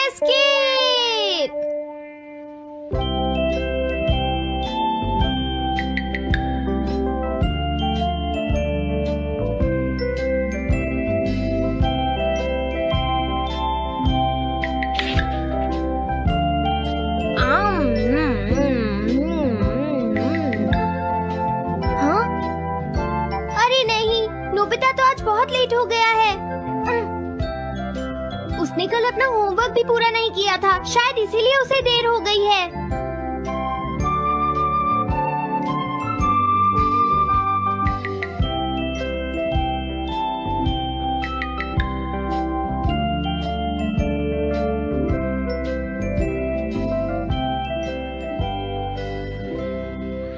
Escape. Nobita तो आज बहुत लेट हो गया है। उसने कल अपना होमवर्क भी पूरा नहीं किया था, शायद इसीलिए उसे देर हो गई है।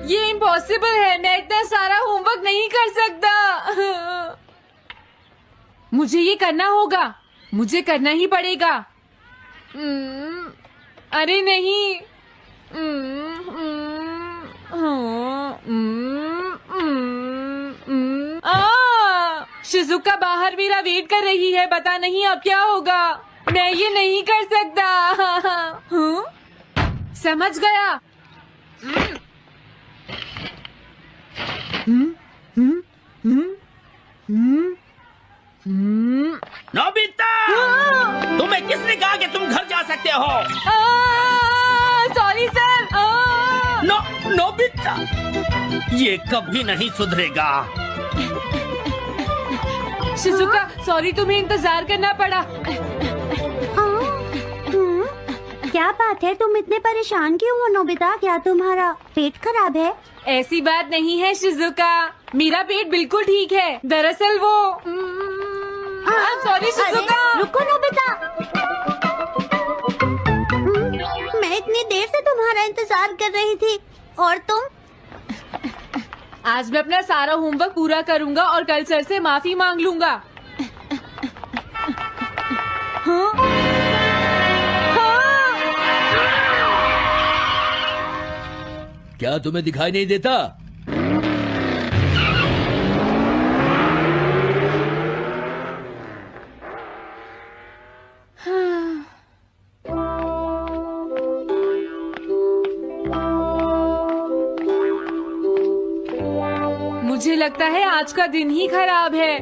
ये इम्पॉसिबल है, मैं इतना सारा होमवर्क नहीं कर सकता। मुझे ये करना होगा, मुझे करना ही पड़ेगा। अरे नहीं। शिजुका बाहर मेरा वेट कर रही है, पता नहीं अब क्या होगा। मैं ये नहीं कर सकता। समझ गया। नोबिता, तुम्हें किसने कहा कि तुम घर जा सकते हो? Sorry sir. नोबिता, ये कभी नहीं सुधरेगा। शिजुका सॉरी, तुम्हें इंतजार करना पड़ा। क्या बात है, तुम इतने परेशान क्यों हो नोबिता? क्या तुम्हारा पेट खराब है? ऐसी बात नहीं है शिजुका, मेरा पेट बिल्कुल ठीक है। दरअसल वो सॉरी शिजुका। रुको नोबिता, मैं इतनी देर से तुम्हारा इंतजार कर रही थी और तुम? आज मैं अपना सारा होमवर्क पूरा करूंगा और कल सर से माफी मांग लूंगा। क्या तुम्हें दिखाई नहीं देता? मुझे लगता है आज का दिन ही खराब है।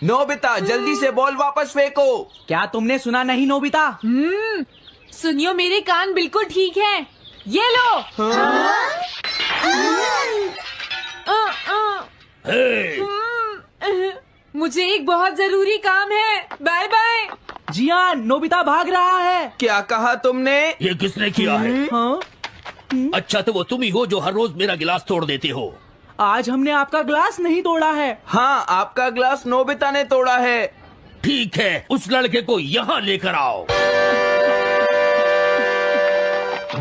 नोबिता, जल्दी से बॉल वापस फेंको। क्या तुमने सुना नहीं नोबिता? सुनियो, मेरे कान बिल्कुल ठीक हैं। ये लो। मुझे एक बहुत जरूरी काम है। Bye bye. जियान, नोबिता भाग रहा है। क्या कहा तुमने? ये किसने किया है? हाँ? अच्छा, तो वो तुम ही हो जो हर रोज मेरा गिलास तोड़ देते हो। आज हमने आपका ग्लास नहीं तोड़ा है। हाँ, आपका ग्लास नोबिता ने तोड़ा है। ठीक है, उस लड़के को यहाँ लेकर आओ।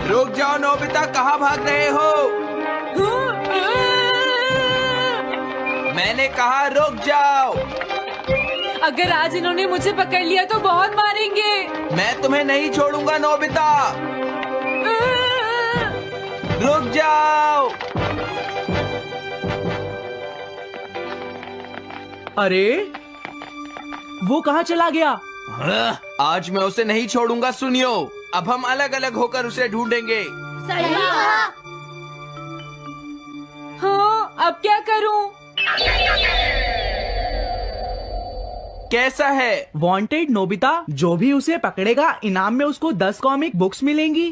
रुक जाओ नोबिता, कहाँ भाग रहे हो? मैंने कहा रुक जाओ। अगर आज इन्होंने मुझे पकड़ लिया तो बहुत मारेंगे। मैं तुम्हें नहीं छोड़ूंगा नोबिता, रुक जाओ। अरे वो कहाँ चला गया? आज मैं उसे नहीं छोड़ूंगा। सुनियो, अब हम अलग अलग होकर उसे ढूंढेंगे। हाँ, अब क्या करूं? कैसा है? वांटेड नोबिता, जो भी उसे पकड़ेगा इनाम में उसको 10 कॉमिक बुक्स मिलेंगी।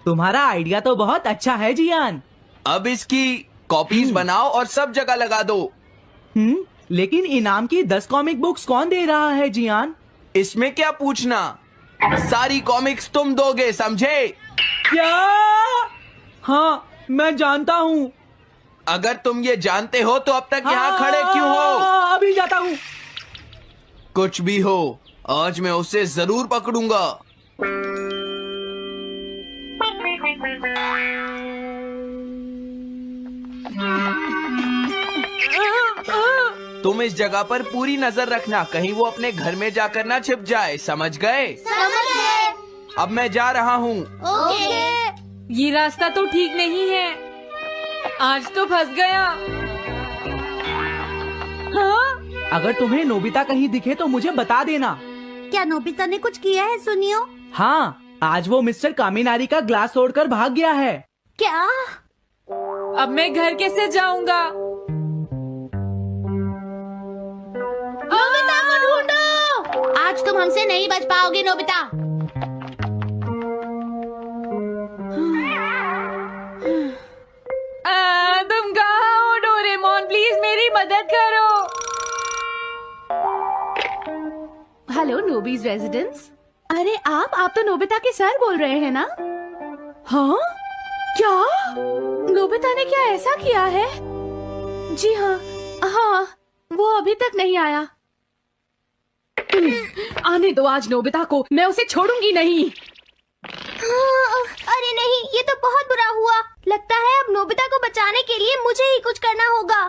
तुम्हारा आइडिया तो बहुत अच्छा है जियान। अब इसकी कॉपीज बनाओ और सब जगह लगा दो। लेकिन इनाम की 10 कॉमिक बुक्स कौन दे रहा है जियान? इसमें क्या पूछना, सारी कॉमिक्स तुम दोगे, समझे? क्या? हाँ, मैं जानता हूँ। अगर तुम ये जानते हो तो अब तक यहाँ खड़े क्यों हो? अभी जाता हूँ। कुछ भी हो, आज मैं उसे जरूर पकड़ूंगा। तुम इस जगह पर पूरी नजर रखना, कहीं वो अपने घर में जाकर ना छिप जाए, समझ गए? समझ गए। अब मैं जा रहा हूँ। ओके। ये रास्ता तो ठीक नहीं है। आज तो फंस गया। हाँ? अगर तुम्हें नोबिता कहीं दिखे तो मुझे बता देना। क्या नोबिता ने कुछ किया है सुनियो? हाँ, आज वो मिस्टर कामिनारी का ग्लास तोड़कर भाग गया है। क्या? अब मैं घर कैसे जाऊंगा? नोबिता को ढूंढो। आज तुम हमसे नहीं बच पाओगे नोबिता। तुम कहाँ हो डोरेमोन? प्लीज मेरी मदद करो। Hello Nobi's residence. अरे आप तो नोबिता के सर बोल रहे हैं ना? हाँ? क्या? नोबिता ने क्या ऐसा किया है? जी हाँ, वो अभी तक नहीं आया। आने दो आज नोबिता को, मैं उसे छोड़ूंगी नहीं। अरे नहीं, ये तो बहुत बुरा हुआ। लगता है अब नोबिता को बचाने के लिए मुझे ही कुछ करना होगा।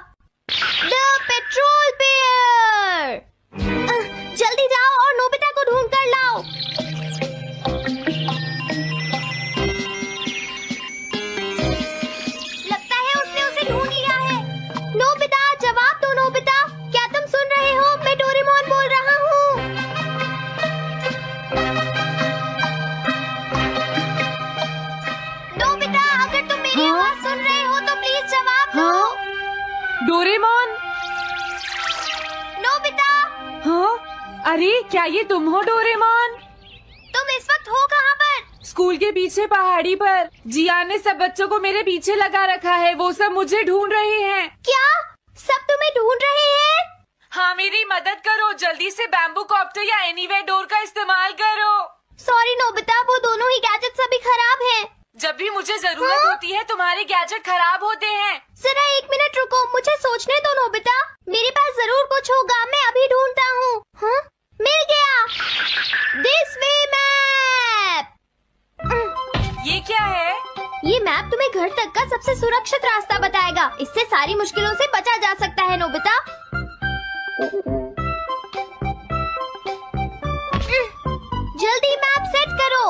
द पेट्रोल बेयर, जल्दी जाओ और नोबिता को ढूंढ कर लाओ। लगता है उसने उसे ढूंढ लिया है। नोबिता, जवाब दो नोबिता। क्या तुम सुन रहे हो? मैं डोरेमोन बोल रहा हूँ। नोबिता, अगर तुम मेरी आवाज सुन रहे हो तो प्लीज जवाब दो। डोरेमोन? नोबिता, हाँ? अरे क्या ये तुम हो डोरेमोन? तुम इस वक्त हो कहाँ पर? स्कूल के पीछे पहाड़ी पर। जियान ने सब बच्चों को मेरे पीछे लगा रखा है। वो सब मुझे ढूंढ रहे हैं। क्या? सब तुम्हें ढूंढ रहे हैं? हाँ, मेरी मदद करो। जल्दी से बैम्बू कॉप्टर या एनीवेयर डोर का इस्तेमाल करो। सॉरी नोबिता, वो दोनों ही गैजेट्स अभी खराब हैं। जब भी मुझे जरूरत होती है तुम्हारे गैजेट खराब होते हैं। जरा 1 मिनट रुको, मुझे सोचने दो नोबिता। मेरे पास जरूर कुछ होगा, मैं अभी ढूंढता हूँ। हाँ? मिल गया। This way map. ये क्या है? ये मैप तुम्हें घर तक का सबसे सुरक्षित रास्ता बताएगा। इससे सारी मुश्किलों से बचा जा सकता है नोबिता। जल्दी मैप सेट करो।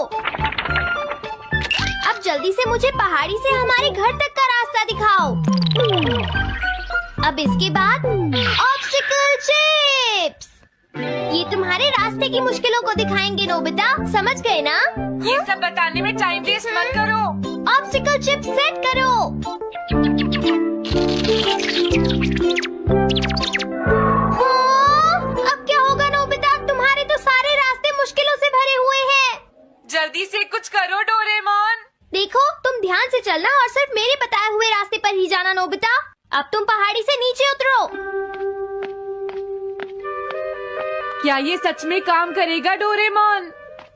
अब जल्दी से मुझे पहाड़ी से हमारे घर तक का रास्ता दिखाओ। अब इसके बाद ऑब्स्टिकल चिप्स। ये तुम्हारे रास्ते की मुश्किलों को दिखाएंगे नोबिता, समझ गए ना? ये सब बताने में टाइम वेस्ट मत करो। ऑब्स्टिकल चिप्स सेट करो। हाँ, अब क्या होगा नोबिता? तुम्हारे तो सारे रास्ते मुश्किलों से भरे हुए हैं। जल्दी से कुछ करो डोरेमोन। देखो, तुम ध्यान से चलना और सिर्फ मेरे बताए हुए रास्ते पर ही जाना नोबिता। अब तुम पहाड़ी से नीचे उतरो। क्या ये सच में काम करेगा डोरेमोन?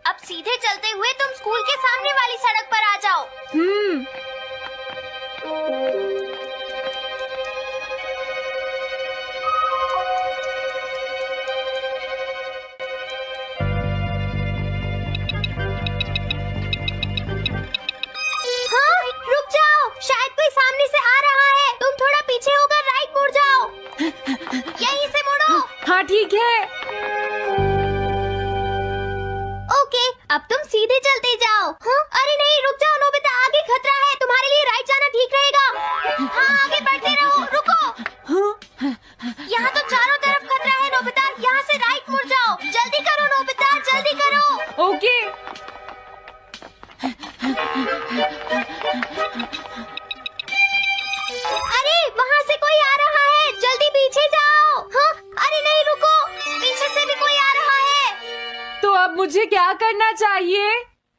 अब सीधे चलते हुए तुम स्कूल के सामने वाली सड़क पर आ जाओ। हाँ, रुक जाओ, शायद कोई सामने से आ रहा है। तुम थोड़ा पीछे होकर राइट मुड़ जाओ। यहीं से मुड़ो। हाँ ठीक है। ओके, अब तुम सीधे चलते जाओ। हाँ? अरे नहीं, रुक जाओ नोबिता, आगे खतरा है। तुम्हारे लिए राइट जाना ठीक रहेगा। हाँ, आगे बढ़ते रहो। रुको, यहाँ तो चारों तरफ खतरा है नोबिता। यहाँ से राइट मुड़ जाओ। जल्दी करो नोबिता, जल्दी करो। ओके। अरे वहाँ से कोई आ रहा है, जल्दी पीछे जाओ। हाँ? अरे नहीं, रुको, पीछे से भी कोई आ रहा है। तो अब मुझे क्या करना चाहिए?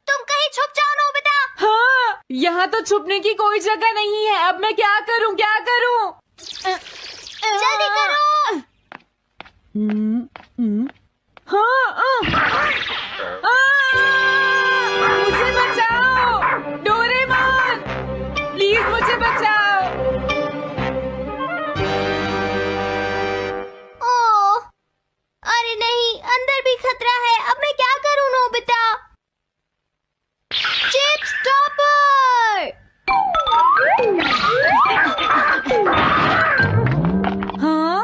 तुम कहीं छुप जाओ नोबिता। हाँ, यहाँ तो छुपने की कोई जगह नहीं है। अब मैं क्या करूँ, क्या करूँ? जल्दी करो। मुझे बचाओ डोरेमोन, प्लीज मुझे बचाओ। ओह, अरे नहीं, अंदर भी खतरा है। अब मैं क्या करूँ नोबिता? Chip stopper. हाँ?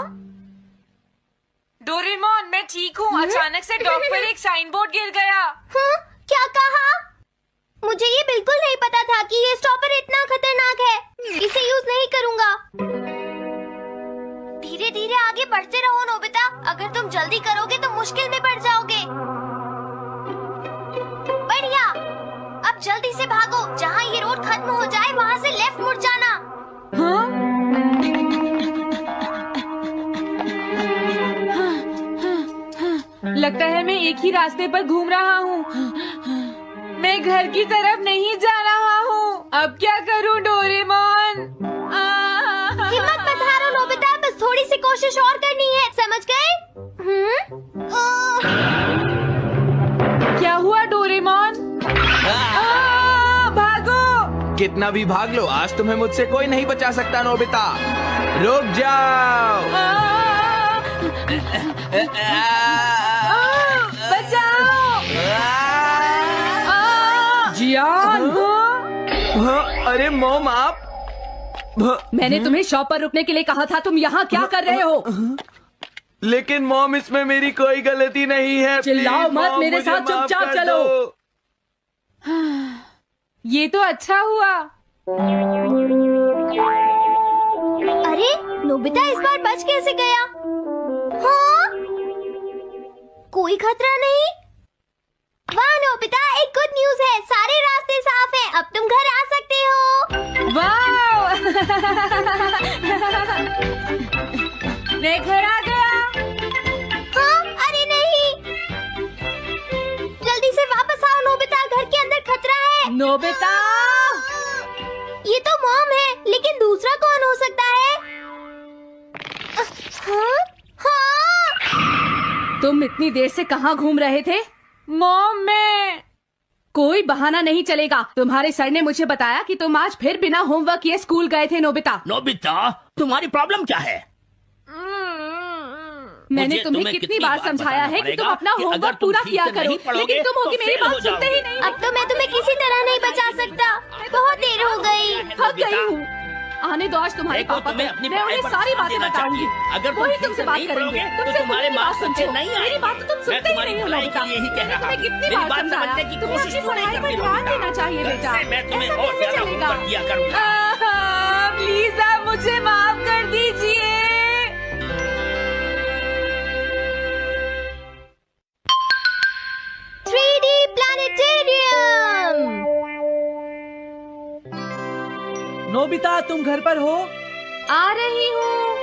डोरेमोन, मैं ठीक हूँ। अचानक से डॉक पर एक साइन बोर्ड गिर गया। हाँ? क्या कहा? मुझे ये बिल्कुल नहीं पता था कि ये स्टॉपर इतना खतरनाक है। इसे यूज नहीं तुम जल्दी करोगे तो मुश्किल में पड़ जाओगे। बढ़िया, अब जल्दी से भागो। जहाँ ये रोड खत्म हो जाए वहाँ से लेफ्ट मुड़ जाना। हाँ? लगता है मैं एक ही रास्ते पर घूम रहा हूँ। मैं घर की तरफ नहीं जा रहा हूँ। अब क्या करूँ डोरेमोन? हिम्मत मत हारो नोबिता, बस थोड़ी सी कोशिश और करनी है, समझ गए? क्या हुआ डोरेमोन? भागो! कितना भी भाग लो, आज तुम्हें मुझसे कोई नहीं बचा सकता नोबिता। रुक जाओ। बचाओ! जियान! अरे मॉम, आप मैंने तुम्हें शॉप पर रुकने के लिए कहा था, तुम यहाँ क्या कर रहे हो? लेकिन मॉम, इसमें मेरी कोई गलती नहीं है। चिल्लाओ प्लीज, मत, मॉम, मेरे मुझे साथ माफ चुपचाप कर चलो। दो। ये तो अच्छा हुआ। अरे नोबिता इस बार बच कैसे गया? हाँ? कोई खतरा नहीं? वाह नोबिता, एक गुड न्यूज है, सारे रास्ते साफ हैं, अब तुम घर आ सकते हो। वाओ! मैं घर आ गया। हाँ? अरे नहीं, जल्दी से वापस आओ नोबिता, घर के अंदर खतरा है। नोबिता! ये तो मॉम है, लेकिन दूसरा कौन हो सकता है? हाँ? हाँ? तुम इतनी देर से कहाँ घूम रहे थे? मॉम, मैं कोई बहाना नहीं चलेगा। तुम्हारे सर ने मुझे बताया कि तुम आज फिर बिना होमवर्क किए स्कूल गए थे नोबिता। नोबिता, तुम्हारी प्रॉब्लम क्या है? मैंने मुझे तुम्हें कितनी बार समझाया है कि तुम अपना होमवर्क पूरा किया करो, लेकिन तुम होगी मेरी बात सुनते ही नहीं। अब तो मैं तुम्हें किसी तरह नहीं बचा सकता, बहुत देर हो गई। थक गई हूँ। आने दो आज तुम्हारे देखो, पापा तुम्हें को, अपनी मैं उन्हें पढ़ाई पर सारी ध्यान बातें देना बताऊंगी। चाहिए। अगर तुम वही ठीक तुमसे से बात नहीं करेंगे। पढ़ोगे, तो तुमसे तुम्हारे खुद की मार्क्स बात अच्छे सुनते नहीं हो। मेरी आएंगे। बात तो तुम मैं सुनते ही तुम्हारी नहीं हो भलाई नोबिता। के लिए ही कह मैंने रहा तुम्हें हूँ। कितनी मेरी बार बात समझाया, समझने की तुम्हें कोशिश अपनी क्यों नहीं पढ़ाई पर करती ध्यान नोबिता? देना चाहिए बेटा। वैसे मैं तुम्हें ऐसा और कैसे ज्यादा चलेगा? होमवर्क दिया करूँगा। प्लीज आप मुझे माफ कर दीजिए। 3D planetarium. नोबिता, तुम घर पर हो? आ रही हूँ।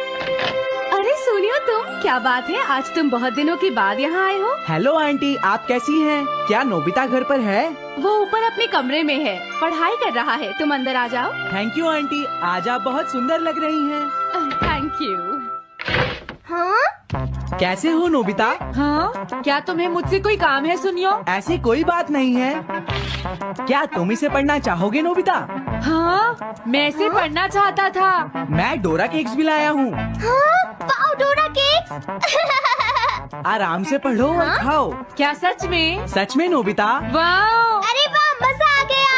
अरे सुनियो तुम, क्या बात है, आज तुम बहुत दिनों के बाद यहाँ आए हो? हेलो आंटी, आप कैसी हैं? क्या नोबिता घर पर है? वो ऊपर अपने कमरे में है, पढ़ाई कर रहा है। तुम अंदर आ जाओ। थैंक यू आंटी, आज आप बहुत सुंदर लग रही हैं। Thank you. हाँ? कैसे हो नोबिता? हाँ? क्या तुम्हें मुझसे कोई काम है सुनियो? ऐसी कोई बात नहीं है। क्या तुम इसे पढ़ना चाहोगे नोबिता? हाँ? मैं इसे पढ़ना चाहता था। मैं डोरा केक्स भी लाया हूँ। हाँ? वाओ, डोरा केक्स। आराम से पढ़ो और खाओ। क्या सच में? सच में नोबिता? वाओ! अरे वाह, मजा आ गया।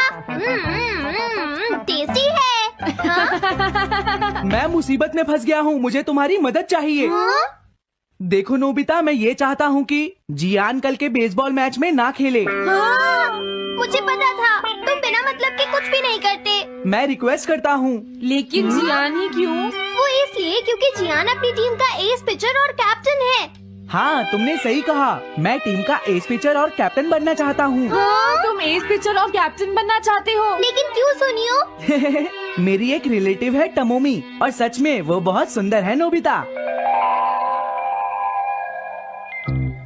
टेस्टी है। हाँ? मैं मुसीबत में फंस गया हूँ, मुझे तुम्हारी मदद चाहिए। हाँ? देखो नोबिता, मैं ये चाहता हूँ कि जियान कल के बेसबॉल मैच में ना खेले। हाँ? मुझे पता था, तुम बिना मतलब के कुछ भी नहीं करते। मैं रिक्वेस्ट करता हूँ। लेकिन जियान ही क्यों? वो इसलिए क्योंकि जियान अपनी टीम का एस पिचर और कैप्टन है। हाँ, तुमने सही कहा, मैं टीम का एस पिचर और कैप्टन बनना चाहता हूँ। हाँ? तुम एस पिचर और कैप्टन बनना चाहते हो? लेकिन क्यों सुनियो? मेरी एक रिलेटिव है टमोमी, और सच में वो बहुत सुंदर है नोबिता।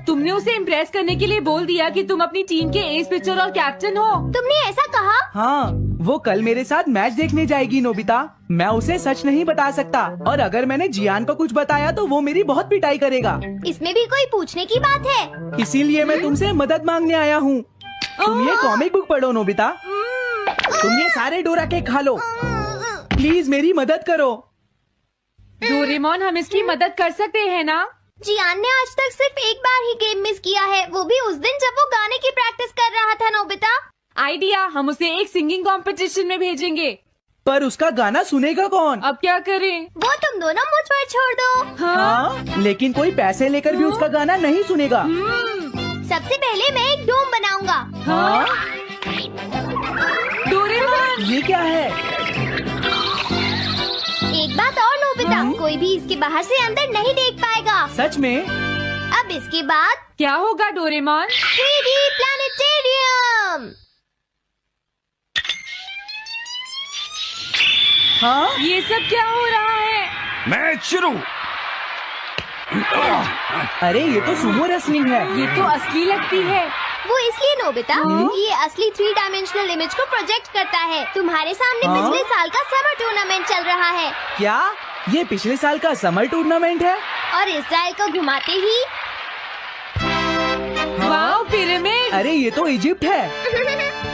तुमने उसे इम्प्रेस करने के लिए बोल दिया कि तुम अपनी टीम के एस पिचर और कैप्टन हो। तुमने ऐसा कहा? हाँ, वो कल मेरे साथ मैच देखने जाएगी नोबिता। मैं उसे सच नहीं बता सकता, और अगर मैंने जियान को कुछ बताया तो वो मेरी बहुत पिटाई करेगा। इसमें भी कोई पूछने की बात है? इसीलिए मैं तुमसे मदद मांगने आया हूँ। तुम ये कॉमिक बुक पढ़ो नोबिता। तुम ये सारे डोरा केक खा लो। प्लीज मेरी मदद करो। डोरेमोन, हम इसकी मदद कर सकते हैं ना? जियान ने आज तक सिर्फ एक बार ही गेम मिस किया है, वो भी उस दिन जब वो गाने की प्रैक्टिस कर रहा था नोबिता। आइडिया, हम उसे एक सिंगिंग कंपटीशन में भेजेंगे। पर उसका गाना सुनेगा कौन? अब क्या करें? वो तुम दोनों मुझ पर छोड़ दो। हाँ, लेकिन कोई पैसे लेकर भी उसका गाना नहीं सुनेगा। सबसे पहले मैं एक डोम बनाऊंगा। हाँ? डोरेमोन! ये क्या है? एक बात और नोबिता, कोई भी इसके बाहर से अंदर नहीं देख पाएगा। सच में? अब अब इसके बाद क्या होगा डोरेमोन? 3D planetarium. हाँ, ये सब क्या हो रहा है? मैच शुरू। अरे ये तो सुमो रेसलिंग है। ये तो असली लगती है। वो इसलिए नोबिता क्योंकि ये असली 3 डायमेंशनल इमेज को प्रोजेक्ट करता है। तुम्हारे सामने हाँ? पिछले साल का समर टूर्नामेंट चल रहा है क्या ये पिछले साल का समर टूर्नामेंट है? और इस डायल को घुमाते ही वाओ, पिरामिड। अरे ये तो इजिप्ट है।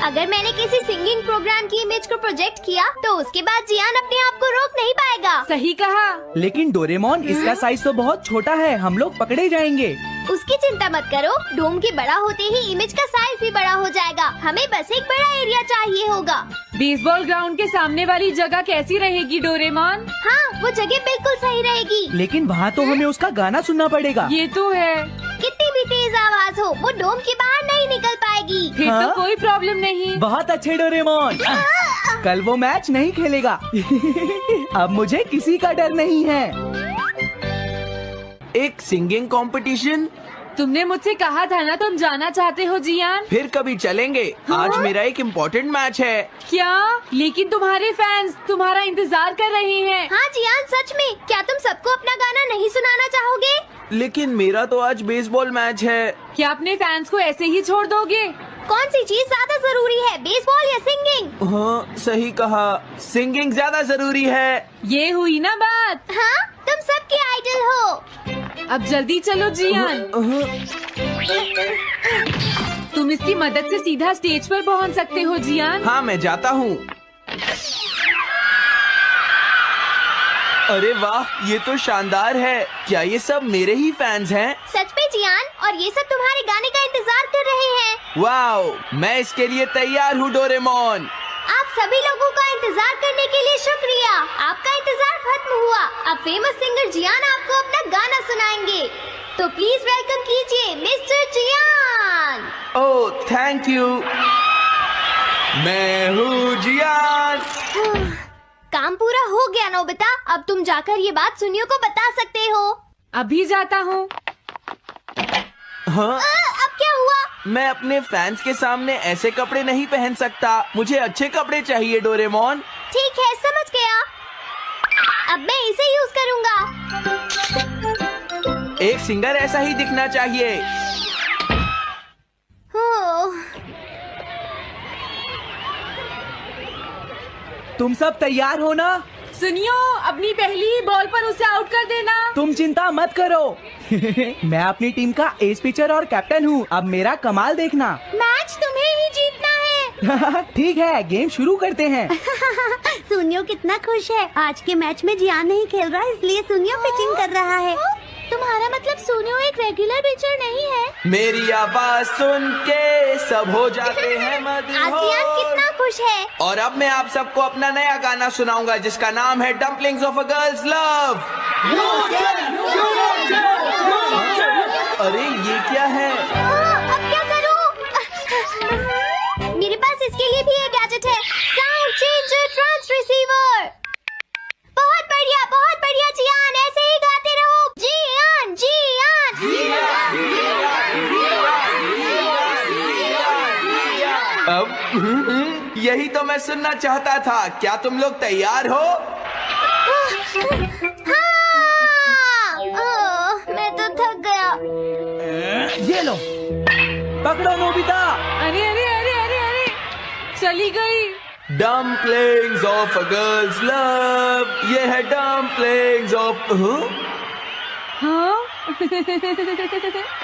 अगर मैंने किसी सिंगिंग प्रोग्राम की इमेज को प्रोजेक्ट किया तो उसके बाद जियान अपने आप को रोक नहीं पाएगा। सही कहा। लेकिन डोरेमोन इसका साइज तो बहुत छोटा है, हम लोग पकड़े जाएंगे। उसकी चिंता मत करो, डोम के बड़ा होते ही इमेज का साइज भी बड़ा हो जाएगा। हमें बस एक बड़ा एरिया चाहिए होगा। बेसबॉल ग्राउंड के सामने वाली जगह कैसी रहेगी डोरेमोन? हाँ, वो जगह बिल्कुल सही रहेगी। लेकिन वहाँ तो हमें उसका गाना सुनना पड़ेगा। ये तो है। कितनी भी तेज आवाज हो, वो डोम के बाहर नहीं निकल पाएगी। फिर हाँ? तो कोई प्रॉब्लम नहीं। बहुत अच्छे डोरेमोन। कल वो मैच नहीं खेलेगा। अब मुझे किसी का डर नहीं है। एक सिंगिंग कंपटीशन? तुमने मुझसे कहा था ना तुम जाना चाहते हो जियान। फिर कभी चलेंगे। आज मेरा एक इम्पोर्टेंट मैच है। क्या? लेकिन तुम्हारे फैंस तुम्हारा इंतजार कर रहे हैं। हाँ जियान, सच में क्या तुम सबको अपना गाना नहीं सुनाना चाहोगे? लेकिन मेरा तो आज बेसबॉल मैच है। क्या अपने फैंस को ऐसे ही छोड़ दोगे? कौन सी चीज ज्यादा जरूरी है, बेसबॉल या सिंगिंग? हाँ, सही कहा। सिंगिंग ज्यादा जरूरी है। ये हुई ना बात। हाँ, तुम सबके आइडल हो। अब जल्दी चलो जियान। तुम इसकी मदद से सीधा स्टेज पर पहुंच सकते हो जियान। हाँ, मैं जाता हूँ। अरे वाह, ये तो शानदार है। क्या ये सब मेरे ही फैंस हैं? सच में जियान, और ये सब तुम्हारे गाने का इंतजार कर रहे हैं। वाओ, मैं इसके लिए तैयार हूँ डोरेमोन। आप सभी लोगों का इंतजार करने के लिए शुक्रिया। आपका इंतजार खत्म हुआ। अब फेमस सिंगर जियान आपको अपना गाना सुनाएंगे। तो प्लीज वेलकम कीजिए mister Jian. Oh, thank you. मैं हूँ जियान। काम पूरा हो गया नोबिता। अब तुम जाकर ये बात सुनियो को बता सकते हो। अभी जाता हूँ। हाँ, अब क्या हुआ? मैं अपने फैंस के सामने ऐसे कपड़े नहीं पहन सकता। मुझे अच्छे कपड़े चाहिए डोरेमोन। ठीक है, समझ गया। अब मैं इसे यूज करूँगा। एक सिंगर ऐसा ही दिखना चाहिए। तुम सब तैयार हो ना? सुनियो, अपनी पहली बॉल पर उसे आउट कर देना। तुम चिंता मत करो। मैं अपनी टीम का एस पिचर और कैप्टन हूँ। अब मेरा कमाल देखना। मैच तुम्हें ही जीतना है। ठीक है, गेम शुरू करते हैं। सुनियो कितना खुश है। आज के मैच में जियान नहीं खेल रहा, इसलिए सुनियो पिचिंग कर रहा है। तुम्हारा मतलब सुनियो एक रेगुलर पिचर नहीं है? मेरी आवाज सुन के सब हो जाते हैं आज जियान मदहोश। कितना खुश है। और अब मैं आप सबको अपना नया गाना सुनाऊंगा जिसका नाम है dumplings of a girls love. अरे ये क्या है? अब क्या करूं? मेरे पास इसके लिए भी एक गैजेट है, साउंड चेंजर ट्रांस रिसीवर। बहुत बढ़िया जियान, ऐसे ही गाते रहो। जियान अब यही तो मैं सुनना चाहता था। क्या तुम लोग तैयार हो? मैं तो थक गया। ये लो, पकड़ो नोबिता। अरे अरे अरे अरे अरे, चली गई। Dumplings of a girls love. ये है डम्पलिंग्स ऑफ। हाँ?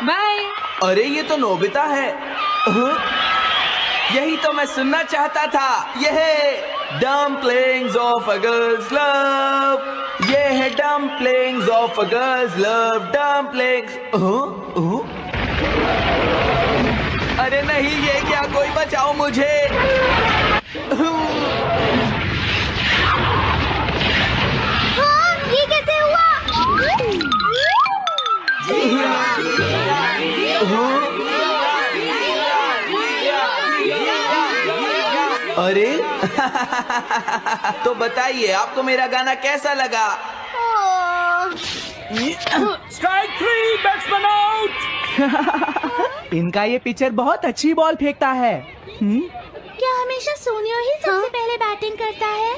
बाय। अरे ये तो नोबिता है। यही तो मैं सुनना चाहता था। ये है dumplings of a girls love. ये है dumplings of a girls love. Dumplings. अरे नहीं, ये क्या? कोई बचाओ मुझे। हाँ, ये कैसे हुआ? अरे तो बताइए, आपको मेरा गाना कैसा लगा? ओह, स्ट्राइक 3, बैट्समैन आउट। इनका ये पिचर बहुत अच्छी बॉल फेंकता है। क्या हमेशा सोनियो ही सबसे पहले बैटिंग करता है?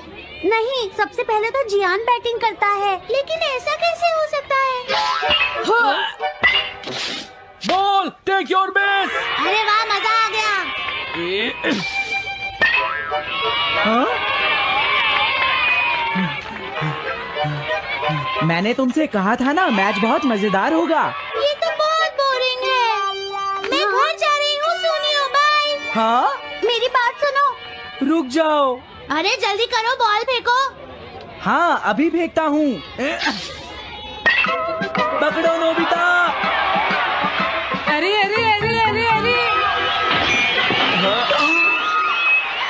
नहीं, सबसे पहले तो जियान बैटिंग करता है। लेकिन ऐसा कैसे हो सकता है? Ball, take your base. अरे वाह, मजा आ गया। मैंने तुमसे कहा था ना, मैच बहुत मजेदार होगा। ये तो बहुत बोरिंग है। मैं घर जा रही हूँ सोनियो, बाय। हाँ, मेरी बात सुनो। रुक जाओ। अरे जल्दी करो, बॉल फेंको। हाँ, अभी फेंकता हूँ। पकड़ो नोबिता। अरे अरे